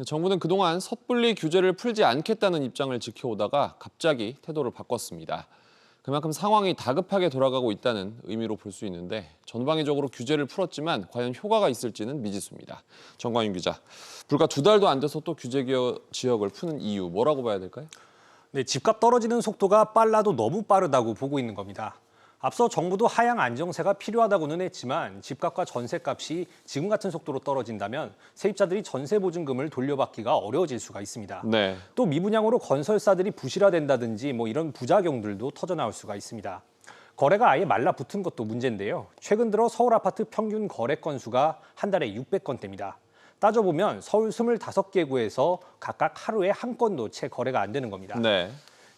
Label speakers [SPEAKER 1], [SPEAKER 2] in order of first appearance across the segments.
[SPEAKER 1] 정부는 그동안 섣불리 규제를 풀지 않겠다는 입장을 지켜오다가 갑자기 태도를 바꿨습니다. 그만큼 상황이 다급하게 돌아가고 있다는 의미로 볼 수 있는데 전방위적으로 규제를 풀었지만 과연 효과가 있을지는 미지수입니다. 정광윤 기자, 불과 2달도 안 돼서 또 규제 지역을 푸는 이유 뭐라고 봐야 될까요?
[SPEAKER 2] 네, 집값 떨어지는 속도가 빨라도 너무 빠르다고 보고 있는 겁니다. 앞서 정부도 하향 안정세가 필요하다고는 했지만 집값과 전세값이 지금 같은 속도로 떨어진다면 세입자들이 전세보증금을 돌려받기가 어려워질 수가 있습니다.
[SPEAKER 1] 네.
[SPEAKER 2] 또 미분양으로 건설사들이 부실화된다든지 이런 부작용들도 터져나올 수가 있습니다. 거래가 아예 말라붙은 것도 문제인데요. 최근 들어 서울 아파트 평균 거래 건수가 한 달에 600건대입니다. 따져보면 서울 25개 구에서 각각 하루에 한 건도 채 거래가 안 되는 겁니다.
[SPEAKER 1] 네.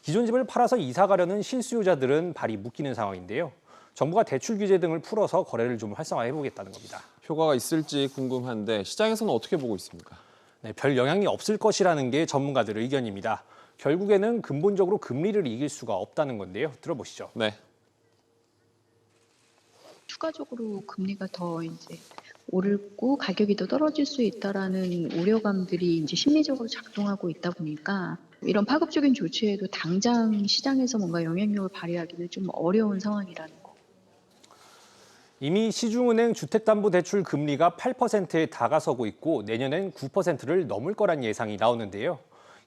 [SPEAKER 2] 기존 집을 팔아서 이사 가려는 실수요자들은 발이 묶이는 상황인데요. 정부가 대출 규제 등을 풀어서 거래를 좀 활성화해보겠다는 겁니다.
[SPEAKER 1] 효과가 있을지 궁금한데 시장에서는 어떻게 보고 있습니까?
[SPEAKER 2] 네, 별 영향이 없을 것이라는 게 전문가들 의견입니다. 결국에는 근본적으로 금리를 이길 수가 없다는 건데요. 들어보시죠.
[SPEAKER 1] 네.
[SPEAKER 3] 추가적으로 금리가 더 이제 오르고 가격이 더 떨어질 수 있다라는 우려감들이 이제 심리적으로 작동하고 있다 보니까 이런 파급적인 조치에도 당장 시장에서 뭔가 영향력을 발휘하기는 좀 어려운 상황이라는 거.
[SPEAKER 2] 이미 시중은행 주택담보대출 금리가 8%에 다가서고 있고 내년엔 9%를 넘을 거란 예상이 나오는데요.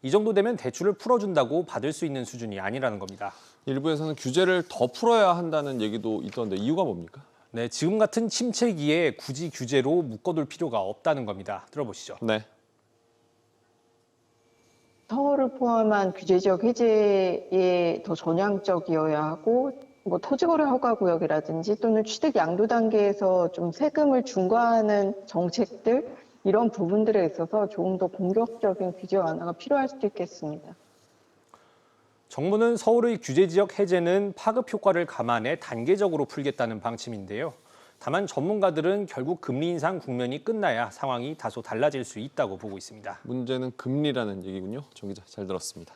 [SPEAKER 2] 이 정도 되면 대출을 풀어준다고 받을 수 있는 수준이 아니라는 겁니다.
[SPEAKER 1] 일부에서는 규제를 더 풀어야 한다는 얘기도 있던데 이유가 뭡니까?
[SPEAKER 2] 네, 지금 같은 침체기에 굳이 규제로 묶어둘 필요가 없다는 겁니다. 들어보시죠.
[SPEAKER 1] 네.
[SPEAKER 4] 서울을 포함한 규제지역 해제에 더 전향적이어야 하고 토지거래 허가구역이라든지 또는 취득 양도 단계에서 좀 세금을 중과하는 정책들 이런 부분들에 있어서 조금 더 공격적인 규제 완화가 필요할 수도 있겠습니다.
[SPEAKER 2] 정부는 서울의 규제 지역 해제는 파급 효과를 감안해 단계적으로 풀겠다는 방침인데요. 다만 전문가들은 결국 금리 인상 국면이 끝나야 상황이 다소 달라질 수 있다고 보고 있습니다.
[SPEAKER 1] 문제는 금리라는 얘기군요. 정 기자, 잘 들었습니다.